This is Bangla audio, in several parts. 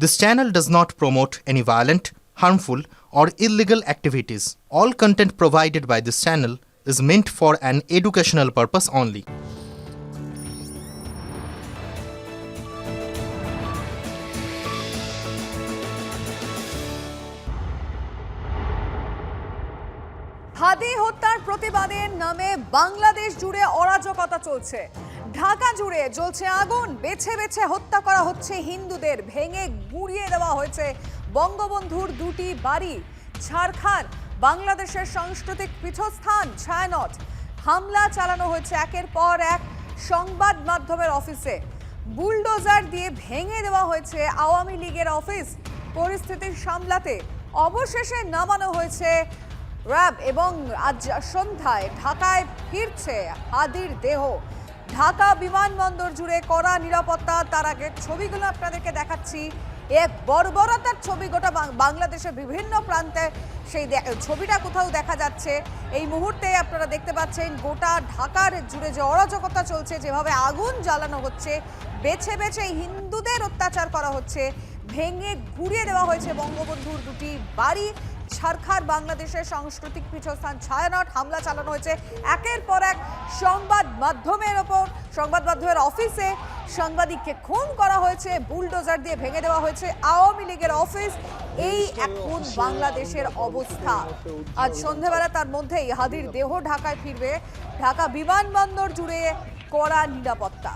This channel does not promote any violent, harmful, or illegal activities. All content provided by this channel is meant for an educational purpose only. হাদি হত্যার প্রতিবাদের নামে বাংলাদেশ জুড়ে অরাজকতা চলছে। ঢাকা জুড়ে জ্বলছে আগুন, বেছে বেছে হত্যা করা হচ্ছে হিন্দুদের, ভেঙে গুঁড়িয়ে দেওয়া হয়েছে বঙ্গবন্ধুর দুটি বাড়ি। ঝাড়খণ্ড বাংলাদেশের সাংস্কৃতিক পীঠস্থান ছায়ানট, হামলা চালানো হয়েছে একের পর এক সংবাদ মাধ্যমের অফিসে। বুলডোজার দিয়ে ভেঙে দেওয়া হয়েছে আওয়ামী লীগের অফিস। পরিস্থিতি সামলাতে অবশেষে নামানো হয়েছে র্যাব এবং আজ সন্ধ্যায় ঢাকায় ফিরছে হাদির দেহ। ঢাকা বিমানবন্দর জুড়ে কড়া নিরাপত্তা। তার আগে ছবিগুলো আপনাদেরকে দেখাচ্ছি। এক বর্বরতার ছবি গোটা বাংলাদেশের বিভিন্ন প্রান্তে, সেই ছবিটা কোথাও দেখা যাচ্ছে। এই মুহূর্তে আপনারা দেখতে পাচ্ছেন গোটা ঢাকার জুড়ে যে অরাজকতা চলছে, যেভাবে আগুন জ্বালানো হচ্ছে, বেছে বেছে হিন্দুদের অত্যাচার করা হচ্ছে, ভেঙে ঘুরিয়ে দেওয়া হয়েছে বঙ্গবন্ধুর দুটি বাড়ি। ঝাড়খণ্ড বাংলাদেশের সাংস্কৃতিক পীঠস্থান ছায়ানট, হামলা চালানো হয়েছে একের পর এক সংবাদ মাধ্যমের ওপর। সংবাদ মাধ্যমের অফিসে সাংবাদিককে খুন করা হয়েছে, বুলডোজার দিয়ে ভেঙে দেওয়া হয়েছে আওয়ামী লীগের অফিস। এই এখন বাংলাদেশের অবস্থা। আজ সন্ধ্যাবেলা তার মধ্যেই হাদির দেহ ঢাকায় ফিরবে। ঢাকা বিমানবন্দর জুড়ে কড়া নিরাপত্তা।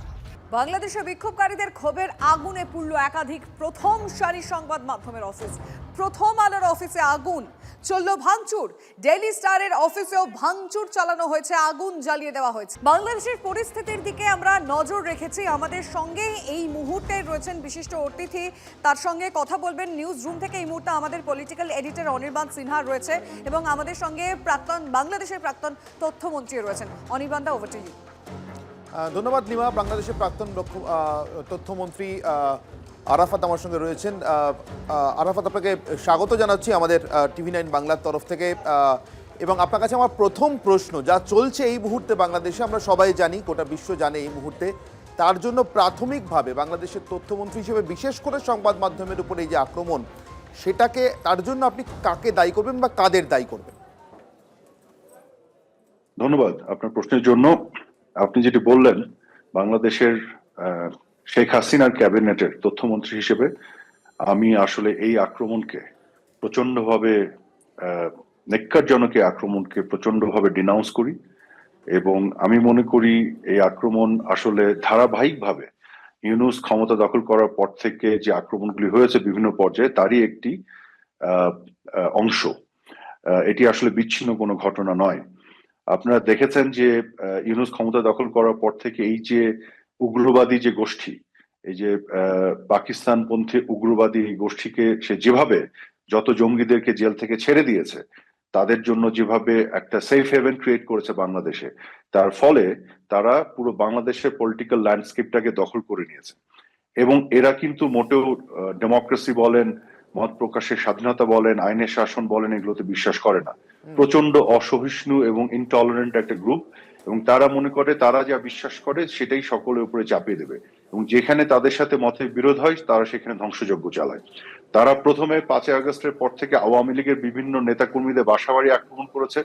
বাংলাদেশের বিক্ষোভকারীদের ক্ষোভের আগুনে পুড়ল একাধিক প্রথম সারির সংবাদ মাধ্যমের অফিস। প্রথম আলোর অফিসে আগুন, চলল ভাঙচুর। ডেইলি স্টারের অফিসেও ভাঙচুর চালানো হয়েছে, আগুন জ্বালিয়ে দেওয়া হয়েছে। বাংলাদেশের পরিস্থিতির দিকে আমরা নজর রেখেছি। আমাদের সঙ্গে এই মুহূর্তে রয়েছেন বিশিষ্ট অতিথি, তার সঙ্গে কথা বলবেন নিউজ রুম থেকে এই মুহূর্তে আমাদের পলিটিক্যাল এডিটর অনির্বাণ সিনহা রয়েছে এবং আমাদের সঙ্গে বাংলাদেশের প্রাক্তন তথ্যমন্ত্রী রয়েছেন। অনির্বাণ দা, ওভার টু ইউ। ধন্যবাদ নিমা। বাংলাদেশের প্রাক্তন তথ্যমন্ত্রী আরাফাত আমার সঙ্গে রয়েছেন। আরাফাত, আপনাকে স্বাগত জানাচ্ছি আমাদের TV9 বাংলার তরফ থেকে। এবং আপনার কাছে আমার প্রথম প্রশ্ন, যা চলছে এই মুহূর্তে বাংলাদেশে, আমরা সবাই জানি, গোটা বিশ্ব জানে এই মুহূর্তে, তার জন্য প্রাথমিকভাবে বাংলাদেশের তথ্যমন্ত্রী হিসেবে বিশেষ করে সংবাদ মাধ্যমের উপর এই যে আক্রমণ, সেটাকে তার জন্য আপনি কাকে দায়ী করবেন বা কাদের দায়ী করবেন? ধন্যবাদ আপনার প্রশ্নের জন্য। আপনি যেটি বললেন, বাংলাদেশের শেখ হাসিনার ক্যাবিনেটের তথ্যমন্ত্রী হিসেবে আমি আসলে এই আক্রমণকে প্রচন্ডভাবে, নেক্কারজনক এই আক্রমণকে প্রচন্ডভাবে ডিনাউন্স করি এবং আমি মনে করি এই আক্রমণ আসলে ধারাবাহিকভাবে ইউনূস ক্ষমতা দখল করার পর থেকে যে আক্রমণগুলি হয়েছে বিভিন্ন পর্যায়ে, তারই একটি অংশ। এটি আসলে বিচ্ছিন্ন কোনো ঘটনা নয়। আপনারা দেখেছেন যে ইউনূস ক্ষমতা দখল করার পর থেকে এই যে উগ্রবাদী যে গোষ্ঠী, এই যে পাকিস্তানপন্থী উগ্রবাদী গোষ্ঠীকে সে যেভাবে যত জঙ্গিদেরকে জেল থেকে ছেড়ে দিয়েছে, তাদের জন্য যেভাবে একটা সেফ হেভেন ক্রিয়েট করেছে বাংলাদেশে, তার ফলে তারা পুরো বাংলাদেশের পলিটিক্যাল ল্যান্ডস্কেপটাকে দখল করে নিয়েছে। এবং এরা কিন্তু মোটেও ডেমোক্রেসি বলেন, মত প্রকাশের স্বাধীনতা বলেন, আইনের শাসন বলেন, এগুলোতে বিশ্বাস করে না। প্রচন্ড অসহিষ্ণু এবং ইনটলারেন্ট একটা গ্রুপ, এবং তারা মনে করে তারা যা বিশ্বাস করে সেটাই সকলের উপরে চাপিয়ে দেবে, এবং যেখানে তাদের সাথে মতের বিরোধ হয় তারা সেখানে ধ্বংসযজ্ঞ চালায়। তারা প্রথমে 5ই আগস্টের পর থেকে আওয়ামী লীগের বিভিন্ন নেতাকর্মীদের বাসাবাড়ি আক্রমণ করেছে,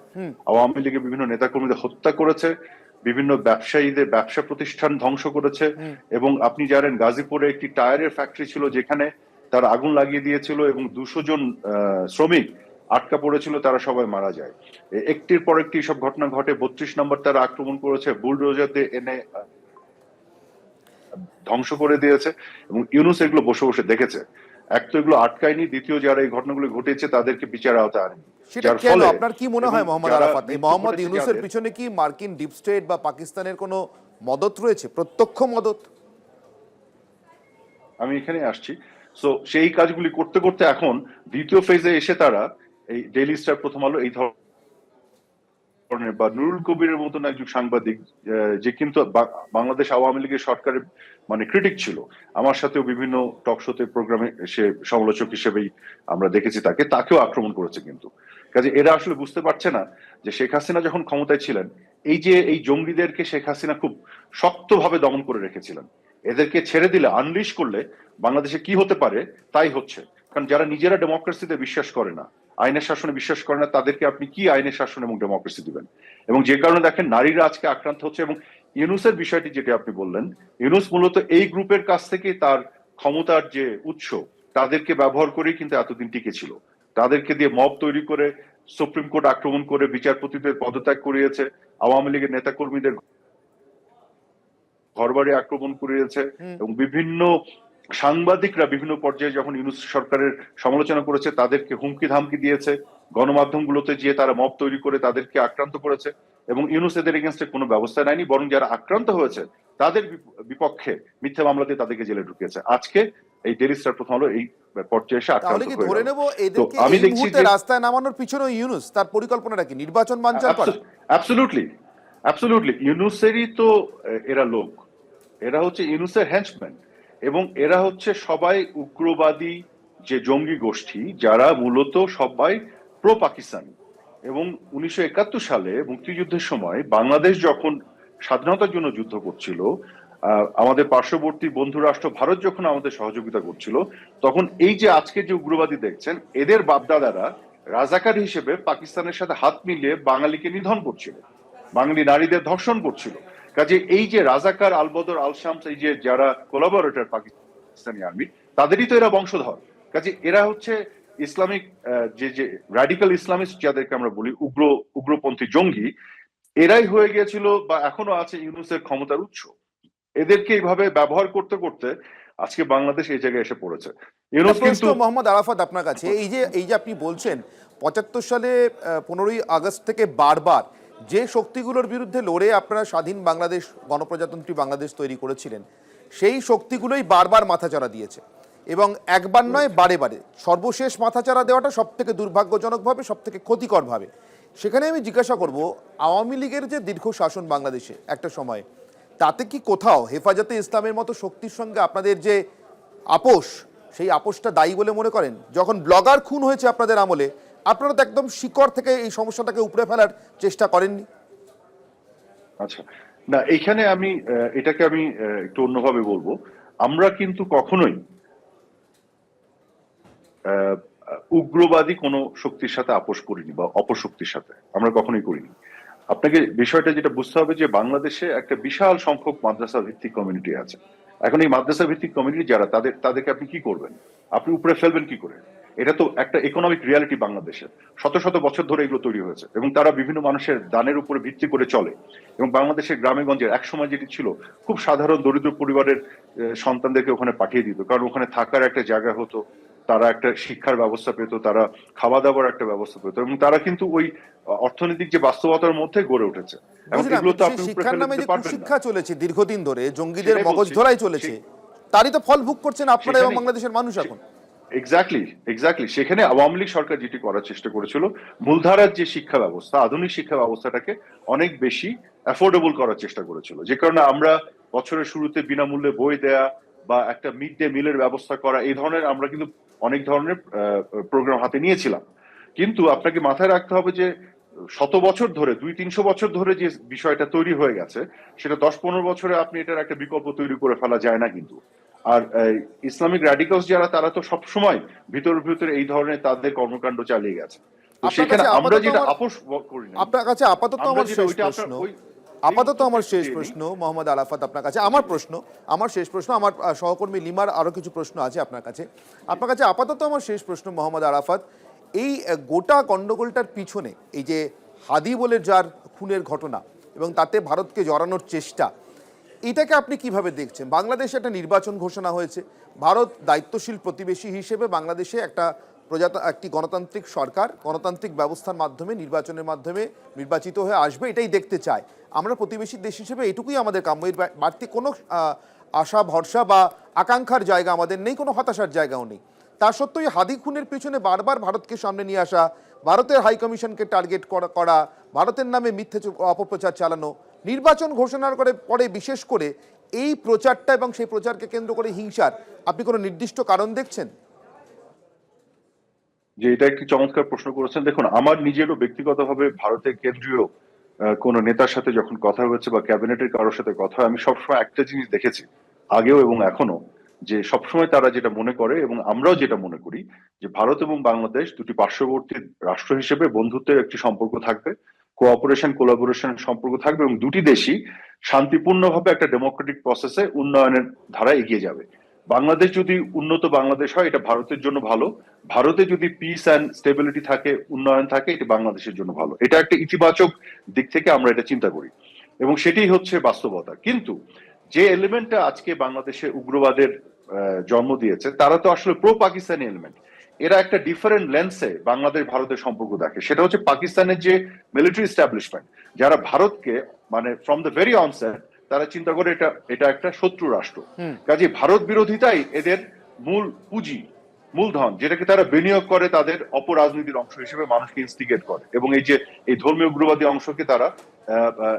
আওয়ামী লীগের বিভিন্ন নেতাকর্মীদের হত্যা করেছে, বিভিন্ন ব্যবসায়ীদের ব্যবসা প্রতিষ্ঠান ধ্বংস করেছে। এবং আপনি জানেন গাজীপুরে একটি টায়ারের ফ্যাক্টরি ছিল যেখানে তারা আগুন লাগিয়ে দিয়েছিল এবং 200 জন শ্রমিক আটকা পড়েছিল, তারা সবাই মারা যায়। একটির পর একটি সব ঘটনা ঘটে। 32 নম্বর তারা আক্রমণ করেছে, বুলডোজার দিয়ে এনে ধ্বংস করে দিয়েছে এবং ইউনূস এগুলো বসে বসে দেখেছে। এক তো এগুলো আটকায়নি, দ্বিতীয় যারা এই ঘটনাগুলো ঘটেছে তাদেরকে বিচার আওতায় আনেনি। সেটা কেন আপনার কি মনে হয় মোহাম্মদ আরাফাত? এই মোহাম্মদ ইউনূসের পিছনে কি মার্কিন ডিপ স্টেট বা পাকিস্তানের কোনো মদত রয়েছে, প্রত্যক্ষ মদত? আমি এখানে আসছি। সো সেই কাজগুলি করতে করতে এখন দ্বিতীয় ফেজে এসে তারা এই ডেইলি স্টার, প্রথম আলো, এই ধরনের বা নুরুল কবিরের মতন একজন সাংবাদিক, যে কিন্তু বাংলাদেশ আওয়ামী লীগের সরকারের মানে ক্রিটিক ছিল, আমার সাথেও বিভিন্ন টক শোতে প্রোগ্রামে সে সমালোচক হিসেবেই আমরা দেখেছি তাকেও আক্রমণ করেছে। কিন্তু কাজে এরা আসলে বুঝতে পারছে না যে শেখ হাসিনা যখন ক্ষমতায় ছিলেন, এই যে এই জঙ্গিদেরকে শেখ হাসিনা খুব শক্তভাবে দমন করে রেখেছিলেন। এদেরকে ছেড়ে দিলে, আনলিশ করলে বাংলাদেশে কি হতে পারে তাই হচ্ছে। কারণ যারা নিজেরা ডেমোক্রেসিতে বিশ্বাস করে না, আইনের শাসনে বিশ্বাস করে না, তাদেরকে আপনি কি আইনের শাসন এবং ডেমোক্রেসি দিবেন? এবং যে কারণে দেখেন নারীরা আজকে আক্রান্ত হচ্ছে। এবং ইউনূসের বিষয়টি যেটা আপনি বললেন, ইউনূস মূলত এই গ্রুপের কাছ থেকে তার ক্ষমতার যে উৎস তাদেরকে ব্যবহার করেই কিন্তু এতদিন টিকে ছিল। তাদেরকে দিয়ে মব তৈরি করে সুপ্রিম কোর্ট আক্রমণ করে বিচারপতিদের পদত্যাগ করিয়েছে, আওয়ামী লীগের নেতাকর্মীদের ঘরবাড়ি আক্রমণ করিয়েছে, এবং বিভিন্ন সাংবাদিকরা বিভিন্ন পর্যায়ে যখন ইউনূস সরকারের সমালোচনা করেছে তাদেরকে হুমকি ধামকি দিয়েছে, গণমাধ্যমগুলোতে গিয়ে তারা মব তৈরি করে তাদেরকে আক্রান্ত করেছে, এবং ইউনূস এদের এগেনস্টে কোনো ব্যবস্থা নেয়নি, বরং যারা আক্রান্ত হয়েছে তাদের বিপক্ষে মিথ্যা মামলা দিয়ে তাদেরকে জেলে ঢুকিয়েছে। আজকে এই ডেইলি স্টার প্রথম আলো এই পর্যায়ে এসে আক্রান্ত তাহলে কি ধরে নেব এদেরকে আমি এই দেখছি মুহূর্তে যে রাস্তায় নামানোর পিছনে ইউনূস তার পরিকল্পনাটা কি? নির্বাচন বানচাল করা? অ্যাবসলিউটলি ইউনূসেরই তো এরা লোক, এরা হচ্ছে ইউনূসের হ্যান্ডম্যান, এবং এরা হচ্ছে সবাই উগ্রবাদী যে জঙ্গি গোষ্ঠী যারা মূলত সবাই প্রো পাকিস্তানি। এবং 1971 সালে মুক্তিযুদ্ধের সময় বাংলাদেশ যখন স্বাধীনতার জন্য যুদ্ধ করছিল, আমাদের পার্শ্ববর্তী বন্ধু রাষ্ট্র ভারত যখন আমাদের সহযোগিতা করছিল, তখন এই যে আজকে যে উগ্রবাদী দেখছেন এদের বাপদাদারা রাজাকার হিসেবে পাকিস্তানের সাথে হাত মিলিয়ে বাঙালিকে নিধন করছিল, বাঙালি নারীদের ধর্ষণ করছিল। কাজে এই যে রাজাকার, আলবদর, আল শামস, এই যে যারা কোলাবরেটর পাকিস্তানি আর্মি, তাদেরই তো এরা বংশধর। কাজে এরা হচ্ছে ইসলামিক যে র্যাডিক্যাল ইসলামিস্ট যাদেরকে আমরা বলি, উগ্রপন্থী জঙ্গি, এরাই হয়ে গিয়েছিল বা এখনো আছে ইউনূসের ক্ষমতার উৎস। এদেরকে এইভাবে ব্যবহার করতে করতে আজকে বাংলাদেশ এই জায়গায় এসে পড়েছে। ইউনূস কিন্তু মোহাম্মদ আরাফাত আপনার কাছে এই যে আপনি বলছেন ৭৫ সালে 15ই আগস্ট থেকে বারবার যে শক্তিগুলোর বিরুদ্ধে লড়ে আপনারা স্বাধীন বাংলাদেশ, গণপ্রজাতন্ত্রী বাংলাদেশ তৈরি করেছিলেন, সেই শক্তিগুলোই বারবার মাথাচাড়া দিয়েছে, এবং একবার নয় বারে বারে। সর্বশেষ মাথাচাড়া দেওয়াটা সব থেকে দুর্ভাগ্যজনকভাবে, সব থেকে ক্ষতিকরভাবে। সেখানে আমি জিজ্ঞাসা করব, আওয়ামী লীগের যে দীর্ঘ শাসন বাংলাদেশে একটা সময়, তাতে কি কোথাও হেফাজতে ইসলামের মতো শক্তির সঙ্গে আপনাদের যে আপোষ, সেই আপোষটা দায়ী বলে মনে করেন? যখন ব্লগার খুন হয়েছে আপনাদের আমলে, আপনারা তো একদম শিকড় থেকে এই সমস্যাটাকে উপড়ে ফেলার চেষ্টা করেননি? আচ্ছা, না, এইখানে আমি এটাকে আমি একটু অন্যভাবে বলবো। আমরা কিন্তু কখনোই উগ্রবাদী কোনো শক্তির সাথে আপোষ করিনি বা অপশক্তির সাথে আমরা কখনোই করিনি। আপনাকে বিষয়টা যেটা বুঝতে হবে যে বাংলাদেশে একটা বিশাল সংখ্যক মাদ্রাসা ভিত্তিক কমিউনিটি আছে। এখন এই মাদ্রাসা ভিত্তিক কমিউনিটি যারা, তাদেরকে আপনি কি করবেন? আপনি উপরে ফেলবেন কি করে? এটা তো একটা ইকোনমিক রিয়ালিটি বাংলাদেশের, শত শত বছর ধরে এগুলো তৈরি হয়েছে, এবং তারা বিভিন্ন মানুষের দানের উপরে ভিত্তি করে চলে। এবং বাংলাদেশের গ্রামে গঞ্জের একসময় যেটি ছিল, খুব সাধারণ দরিদ্র পরিবারের সন্তানদেরকে ওখানে পাঠিয়ে দিত, কারণ ওখানে থাকার একটা জায়গা হতো, তারা একটা শিক্ষার ব্যবস্থা পেত, তারা খাওয়া দাওয়ার একটা ব্যবস্থা পেত, এবং তারা কিন্তু ওই অর্থনৈতিক যে বাস্তবতার মধ্যে গড়ে উঠেছে। এবং এগুলো তো আপনি উপরে ফেলে দিতে পারবেন না। শিক্ষা চলেছে দীর্ঘদিন ধরে, জঙ্গিদের মগজ ধরাই চলেছে, তারই তো ফল ভোগ করছেন আপনারা এবং বাংলাদেশের মানুষ এখন। এক্স্যাক্টলি সেখানে আওয়ামী লীগ সরকার যেটি করার চেষ্টা করেছিল, মূলধারার যে শিক্ষা ব্যবস্থা, আধুনিক শিক্ষা ব্যবস্থাটাকে অনেক বেশি অ্যাফোর্ডেবল করার চেষ্টা করেছিল, যে কারণে আমরা বছরের শুরুতে বিনামূল্যে বই দেয়া বা একটা মিড ডে মিলের ব্যবস্থা করা, এই ধরনের আমরা কিন্তু অনেক ধরনের প্রোগ্রাম হাতে নিয়েছিলাম। কিন্তু আপনাকে মাথায় রাখতে হবে যে শত বছর ধরে, 200-300 বছর ধরে যে বিষয়টা তৈরি হয়ে গেছে, সেটা 10-15 বছরে আপনি এটার একটা বিকল্প তৈরি করে ফেলা যায় না কিন্তু। আর ইসলামিক র্যাডিক্যালস যারা, তারা তো সবসময় ভিতরে এই ধরনের তাদের কর্মকাণ্ড চালিয়ে গেছে। তো সেখানে আমরা যেটা আপোষ করি না। আপনার কাছে আপাতত আমার শেষ প্রশ্ন মোহাম্মদ আরাফাত, আপনার কাছে আমার শেষ প্রশ্ন, আমার সহকর্মী লিমার আরো কিছু প্রশ্ন আছে আপনার কাছে। আপাতত আমার শেষ প্রশ্ন মোহাম্মদ আরাফাত, এই গোটা গন্ডগোলটার পিছনে এই যে হাদি বলে যার খুনের ঘটনা এবং তাতে ভারতকে জড়ানোর চেষ্টা, এটাকে আপনি কিভাবে দেখছেন? বাংলাদেশে একটা নির্বাচন ঘোষণা হয়েছে, ভারত দায়িত্বশীল প্রতিবেশী হিসেবে বাংলাদেশে একটি গণতান্ত্রিক সরকার, গণতান্ত্রিক ব্যবস্থার মাধ্যমে, নির্বাচনের মাধ্যমে নির্বাচিত হয়ে আসবে, এটাই দেখতে চায়। আমরা প্রতিবেশী দেশ হিসেবে এটুকুই আমাদের কাম্য, এর বাড়তি কোনো আশা ভরসা বা আকাঙ্ক্ষার জায়গা আমাদের নেই, কোনো হতাশার জায়গাও নেই। তা সত্ত্বেও হাদি খুনের পিছনে বারবার ভারতকে সামনে নিয়ে আসা, ভারতের হাই কমিশনকে টার্গেট করা, ভারতের নামে মিথ্যে অপপ্রচার চালানো, নির্বাচন ঘোষণার পরে বিশেষ করে এই প্রচারটা এবং সেই প্রচারকে কেন্দ্র করে হিংসার আপনি কোনো নির্দিষ্ট কারণ দেখছেন? যে এটা একটি চমৎকার প্রশ্ন করেছেন। দেখুন, আমার নিজেরও ব্যক্তিগতভাবে ভারতের কেন্দ্রীয় কোন নেতার সাথে যখন কথা হয়েছে বা ক্যাবিনেটের কারোর সাথে কথা হয়, আমি সবসময় একটা জিনিস দেখেছি, আগেও এবং এখনো, যে সবসময় তারা যেটা মনে করে এবং আমরাও যেটা মনে করি যে ভারত এবং বাংলাদেশ দুটি পার্শ্ববর্তী রাষ্ট্র হিসেবে বন্ধুত্বের একটি সম্পর্ক থাকবে, কোঅপারেশন কোলাবোরেশন সম্পর্ক থাকবে এবং দুটি দেশই শান্তিপূর্ণভাবে একটা ডেমোক্রেটিক প্রসেসে উন্নয়নের ধারায় এগিয়ে যাবে। বাংলাদেশ যদি উন্নত বাংলাদেশ হয় এটা ভারতের জন্য ভালো, ভারতে যদি পিস অ্যান্ড স্টেবিলিটি থাকে, উন্নয়ন থাকে, এটা বাংলাদেশের জন্য ভালো। এটা একটা ইতিবাচক দিক থেকে আমরা এটা চিন্তা করি এবং সেটাই হচ্ছে বাস্তবতা। কিন্তু যে এলিমেন্টটা আজকে বাংলাদেশে উগ্রবাদের জন্ম দিয়েছে তারা তো আসলে প্রো পাকিস্তানি এলিমেন্ট। এরা একটা ডিফারেন্ট লেন্সে বাংলাদেশ ভারতের সম্পর্ক দেখে। সেটা হচ্ছে পাকিস্তানের যে মিলিটারি এস্টাবলিশমেন্ট, যারা ভারতকে মানে ফ্রম দ্য ভেরি অনসেট তারা চিন্তা করে এটা একটা শত্রু রাষ্ট্র। কাজে ভারত বিরোধিতাই এদের মূল পুঁজি, মূলধন, যেটাকে তারা বিনিয়োগ করে তাদের অপরাজনীতির অংশ হিসেবে মানুষকে ইনস্টিগেট করে এবং এই ধর্মীয় উগ্রবাদী অংশকে তারা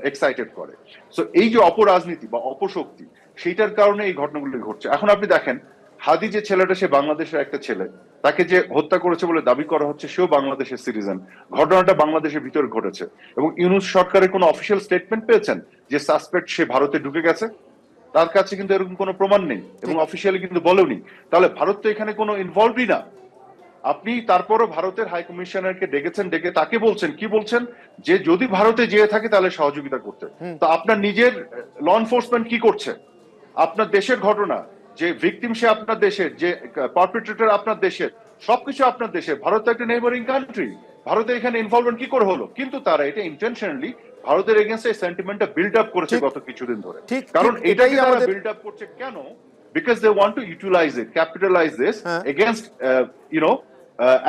এক্সাইটেড করে। সো এই যে অপরাজনীতি বা অপশক্তি, সেইটার কারণে এই ঘটনাগুলো ঘটছে। এখন আপনি দেখেন হাদি যে ছেলেটা, সে বাংলাদেশের একটা ছেলে, তাকে যে হত্যা করেছে বলে দাবি করা হচ্ছে সেও বাংলাদেশের সিটিজেন। ঘটনাটা বাংলাদেশের ভিতরে ঘটেছে এবং ইউনূস সরকারের কোনো অফিসিয়াল স্টেটমেন্ট পেয়েছেন যে সাসপেক্ট সে ভারতে ঢুকে গেছে? তার কাছে কিন্তু এরকম কোনো প্রমাণ নেই এবং অফিসিয়ালি কিন্তু বলেওনি। তাহলে ভারত তো এখানে কোনো ইনভলভই না। আপনি তারপরও ভারতের হাই কমিশনারকে ডেকেছেন, ডেকে তাকে বলছেন, কি বলছেন, যে যদি ভারতে যেয়ে থাকে তাহলে সহযোগিতা করতে। তো আপনার নিজের ল এনফোর্সমেন্ট কি করছে? আপনার দেশের ঘটনা, যে ভিকটিম সে আপনার দেশের, যে পারপেট্রেটর আপনার দেশের, সবকিছু আপনার দেশের। ভারত একটা নেইবারিং কান্ট্রি, ভারতের এখানে ইনভলভমেন্ট কি করে হলো? কিন্তু তারা এটা ইন্টেনশনালি ভারতের এগেইনস্ট এই সেন্টিমেন্টটা বিল্ড আপ করেছে গত কিছুদিন ধরে। কারণ এটাই তারা বিল্ড আপ করছে কেন? Because they want to utilise it, capitalise this against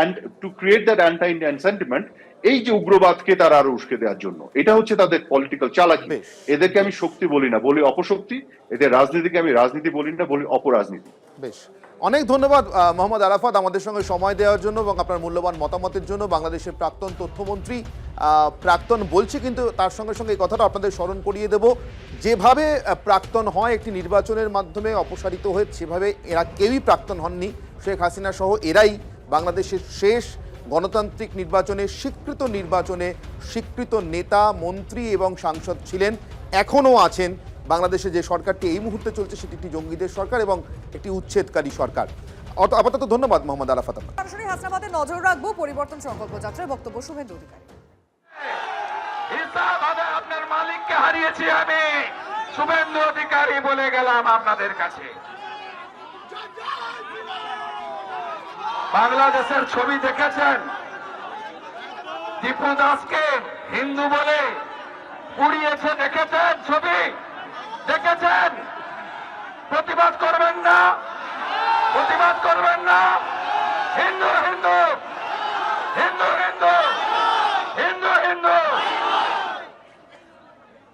and to create that anti-Indian sentiment, এই যে উগ্রবাদকে তারা আরো উস্কে দেওয়ার জন্য। এটা হচ্ছে তাদের পলিটিক্যাল চালাকি। এদেরকে আমি শক্তি বলি না, বলি অপশক্তি। এদের রাজনীতিকে আমি রাজনীতি বলি না, বলি অপরাজনীতি। বেশ, অনেক ধন্যবাদ মোহাম্মদ আরাফাত আমাদের সঙ্গে সময় দেওয়ার জন্য এবং আপনার মূল্যবান মতামতের জন্য। বাংলাদেশের প্রাক্তন তথ্যমন্ত্রী, প্রাক্তন বলছি কিন্তু তার সঙ্গে সঙ্গে এই কথাটা আপনাদের স্মরণ করিয়ে দেব, যেভাবে প্রাক্তন হয় একটি নির্বাচনের মাধ্যমে অপসারিত হয়ে, সেভাবে এরা কেউই প্রাক্তন হননি। শেখ হাসিনা সহ এরাই বাংলাদেশের শেষ গণতান্ত্রিক নির্বাচনে, স্বীকৃত নেতা, মন্ত্রী এবং সাংসদ ছিলেন, এখনও আছেন। বাংলাদেশে যে সরকারটি এই মুহূর্তে চলছে সেটি একটি জঙ্গিদের সরকার এবং একটি উচ্ছেদকারী সরকার। আপাতত ধন্যবাদ মোহাম্মদ আরাফাত। সরাসরি হাসনাবাদে নজর রাখবো বরিবর্তন সংকল্প যাত্রায়। বক্তব্য শুভেন্দু অধিকারী। হিসাব হবে আপনার মালিককে হারিয়েছি আমি, শুভেন্দু অধিকারী বলে গেলাম আপনাদের কাছে। বাংলাদেশের ছবি দেখেছেন, দীপু দাসকে হিন্দু বলে পুড়িয়েছে, দেখেছেন? ছবি দেখেছেন? প্রতিবাদ করবেন না, প্রতিবাদ করবেন না। হিন্দু হিন্দু হিন্দু হিন্দু হিন্দু হিন্দু।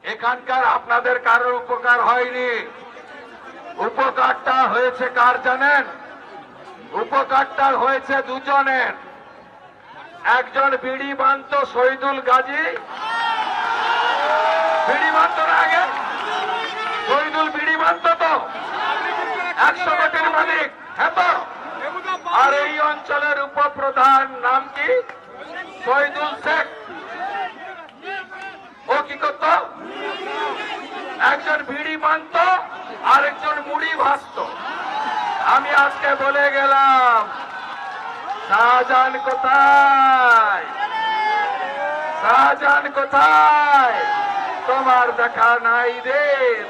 এখানকার আপনাদের কারোর উপকার হয়নি। উপকারটা হয়েছে কার জানেন? উপকারটা হয়েছে দুজনের। একজন বিড়ি বান্ত শহীদুল গাজী, বিড়ি বান্ত না, আগে শহীদুল বিড়ি বান্ত তো 100 কোটির মালিক, হ্যাঁ তো? আর এই অঞ্চলের উপপ্রধান নাম কি? শহীদুল শেখ। ও কি করত? একজন বিড়ি বান্ত, আরেকজন মুড়ি ভাজত। আমি আজকে বলে গেলাম, শাহজাহান কোথায়? শাহজাহান কোথায়? তোমার দেখা নাই রে,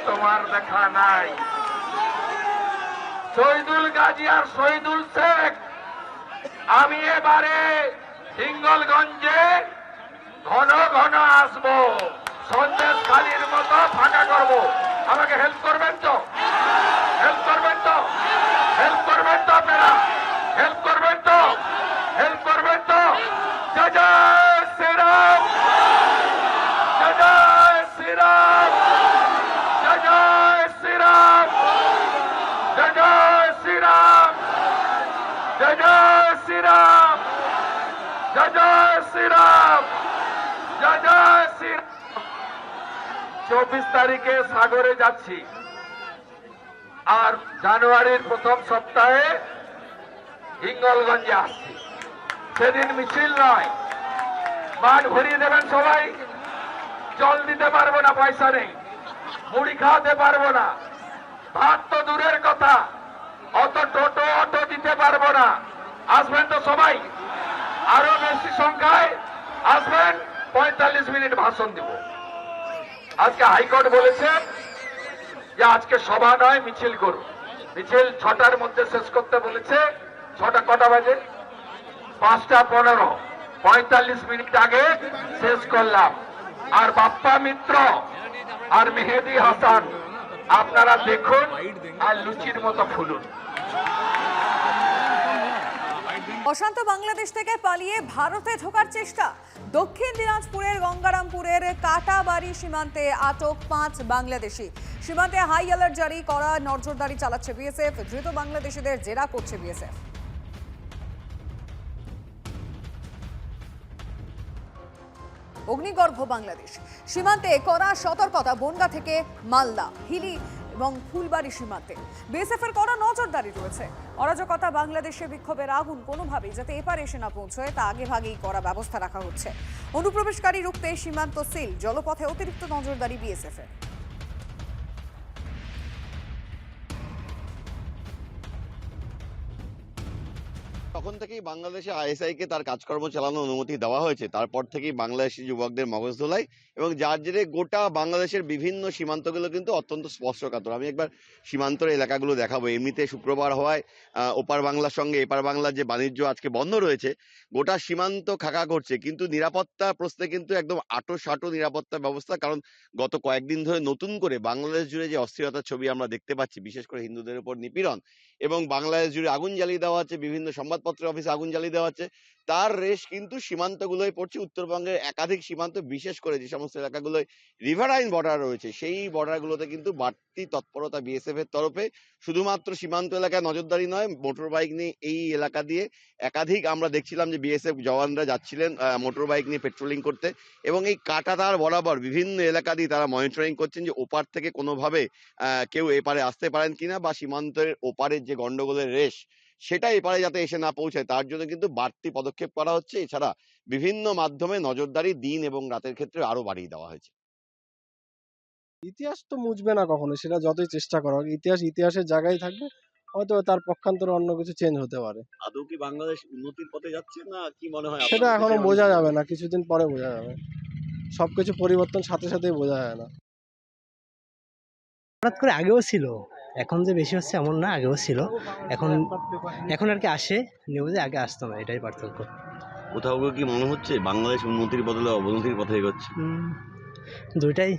তোমার দেখা নাই। শহীদুল গাজী আর শহীদুল শেখ, আমি এবারে হিঙ্গলগঞ্জে ঘন ঘন আসবো, সন্দেশখালীর মতো ফাঁকা করবো। আমাকে হেল্প করবেন তো? হেল্প করবেন তো? হেল্প করবেন তো? আপনারা হেল্প করবেন তো? হেল্প করবেন তো? জয় জয় শ্রীরাম, জয় জয় শ্রীরাম, জয় জয় শ্রীরাম, জয় জয় শ্রীরাম, জয় জয় শ্রীরাম, জয় জয় শ্রীরাম, জয় জয় শ্রীরাম। 24 তারিখে সাগরে যাচ্ছি, আর জানুয়ারির প্রথম সপ্তাহে হিঙ্গলগঞ্জে আসছি। সেদিন মিছিল নয়, মাঠ ভরিয়ে দেবেন সবাই। জল দিতে পারবো না, পয়সা নেই। মুড়ি খাওয়াতে পারবো না, ভাত তো দূরের কথা, অত টোটো অটো দিতে পারবো না। আসবেন তো সবাই, আরো বেশি সংখ্যায় আসবেন, 45 মিনিট ভাষণ দিব। আজকে হাইকোর্ট বলেছে যে আজকে সভা নয়, মিছিল করুন। মিছিল 6টার মধ্যে শেষ করতে বলেছে। 6টা কটা বাজে? 5:15, 45 মিনিট আগে শেষ করলাম। আর বাপ্পা মিত্র আর মেহেদি হাসান আপনারা দেখুন আর লুচির মতো ফুলুন। অশান্ত বাংলাদেশ থেকে পালিয়ে ভারতে ঢোকার চেষ্টা। দক্ষিণ দিনাজপুরের গঙ্গারামপুরের কাটাবাড়ি সীমান্তে আটক 5 বাংলাদেশি। সীমান্তে হাই অ্যালার্ট জারি করা, নজরদারি চালাচ্ছে বিএসএফ। ধৃত বাংলাদেশিদের জেরা করছে বিএসএফ। অগ্নিগর্ভ বাংলাদেশ সীমান্তে কড়া সতর্কতা। বনগা থেকে মালদা, হিলি এবং ফুলবাড়ি সীমান্তে বিএসএফ এর কড়া নজরদারি রয়েছে। অরাজকতা, বাংলাদেশে বিক্ষোভের আগুন কোনোভাবেই যাতে এপারে এসে না পৌঁছয় তা আগেভাগেই করা ব্যবস্থা রাখা হচ্ছে। অনুপ্রবেশকারী রুখতে সীমান্ত সিল, জলপথে অতিরিক্ত নজরদারি বিএসএফ এর। তখন থেকেই বাংলাদেশে আইএসআই কে তার কাজকর্ম চালানোর অনুমতি দেওয়া হয়েছে। তারপর থেকেই বাংলাদেশি যুবকদের মগজ ধোলাই এবং যার জেরে গোটা বাংলাদেশের বিভিন্ন সীমান্তগুলো কিন্তু অত্যন্ত স্পর্শকাতর। আমি একবার সীমান্তের এলাকাগুলো দেখাবো। এমনিতে শুক্রবার হওয়ায় ওপার বাংলার সঙ্গে এপার বাংলার যে বাণিজ্য আজকে বন্ধ রয়েছে, গোটা সীমান্ত খাকা করছে। কিন্তু নিরাপত্তা প্রশ্নে কিন্তু একদম আঁটো নিরাপত্তা ব্যবস্থা। কারণ গত কয়েকদিন ধরে নতুন করে বাংলাদেশ জুড়ে যে অস্থিরতার ছবি আমরা দেখতে পাচ্ছি, বিশেষ করে হিন্দুদের উপর নিপীড়ন এবং বাংলাদেশ জুড়ে আগুন জ্বালিয়ে দেওয়া হচ্ছে, বিভিন্ন সংবাদপত্রের অফিসে আগুন জ্বালিয়ে দেওয়া হচ্ছে, তার রেশ কিন্তু সীমান্তগুলোয় পড়ছে। উত্তরবঙ্গের একাধিক সীমান্ত, বিশেষ করে যে সমস্ত এলাকাগুলোয় রিভারাইন বর্ডার রয়েছে, সেই বর্ডারগুলোতে কিন্তু বাড়তি তৎপরতা বিএসএফ এর তরফে। শুধুমাত্র সীমান্ত এলাকায় নজরদারি নয়, মোটর বাইক নিয়ে এই এলাকা দিয়ে একাধিক আমরা দেখছিলাম যে বিএসএফ জওয়ানরা যাচ্ছিলেন মোটর বাইক নিয়ে পেট্রোলিং করতে এবং এই কাঁটাতার বরাবর বিভিন্ন এলাকা দিয়ে তারা মনিটরিং করছেন যে ওপার থেকে কোনোভাবে কেউ এপারে আসতে পারেন কিনা বা সীমান্তের ওপারের যে গন্ডগোলের রেশ সেটা এপারে যাতে এসে না পৌঁছায় তার জন্য কিন্তু বাড়তি পদক্ষেপ করা হচ্ছে। এছাড়া বিভিন্ন মাধ্যমে নজরদারি দিন এবং রাতের ক্ষেত্রে আরো বাড়িয়ে দেওয়া হয়েছে। ইতিহাস তো মুছবে না কখনো, সেটা যতই চেষ্টা করা হোক। ইতিহাস ইতিহাসের জায়গায় থাকবে, হয়তো তার পক্ষান্তরে অন্য কিছু চেঞ্জ হতে পারে। আদৌ কি বাংলাদেশ উন্নতির পথে যাচ্ছে না কি মনে হয়? সেটা এখনো বোঝা যাবে না, কিছুদিন পরে বোঝা যাবে। সবকিছু পরিবর্তন সাথে সাথেই বোঝা যায় না। হঠাৎ করে আগেও ছিল, এখন যে বেশি হচ্ছে এমন না, আগেও ছিল। এখন আর কি আসে নিউজে, আগে আসতো না, এটাই পার্থক্য। কোথাও কি মনে হচ্ছে বাংলাদেশ উন্নতির বদলে অবনতির পথে এগোচ্ছে? দুইটাই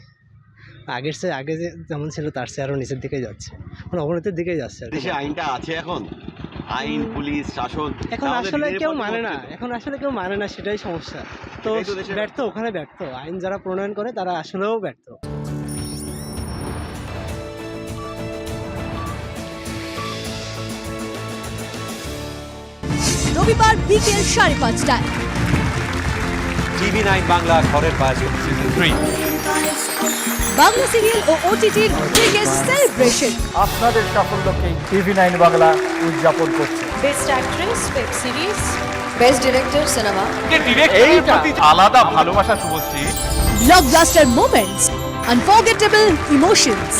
আগের চেয়ে আগে যে যেমন ছিল তার চেয়ে আরো নিচের দিকে যাচ্ছে, মানে অবনতির দিকেই যাচ্ছে। দেশে আইনটা আছে এখন, আইন পুলিশ শাসন এখন আসলে কেউ মানে না, সেটাই সমস্যা। তো ব্যর্থ, ওখানে ব্যর্থ। আইন যারা প্রণয়ন করে তারা আসলেও ব্যর্থ। রবিবার বিকেল 5:30টায় TV9 বাংলা ঘরের বাইরে সিজন 3 বাংলা সিরিয়াল ও ওটিটির বিগেস্ট সেলিব্রেশন। আপনাদের সাফল্যকে TV9 বাংলা উদযাপন করছে। Best actress web series, best director cinema, ডিরেক্টরের প্রতি আলাদা ভালোবাসা Subhashree. Blockbuster moments, unforgettable emotions.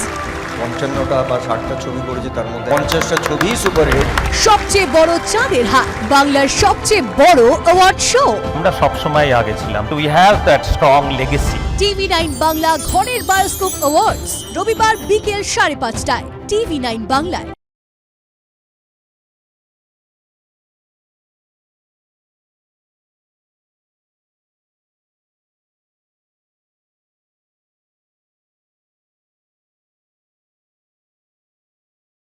55টা বা 60টা ছবি করেছি, তার মধ্যে 50টা ছবি সুপারহিট। সবচেয়ে বড় চাঁদের হাট, বাংলার সবচেয়ে বড় অ্যাওয়ার্ড শো। আমরা সবসময় আগে ছিলাম। We have that strong legacy. TV9 Bangla ঘরের বায়োস্কোপ অ্যাওয়ার্ডস রবিবার বিকেল 5:30টায় TV9 বাংলায়।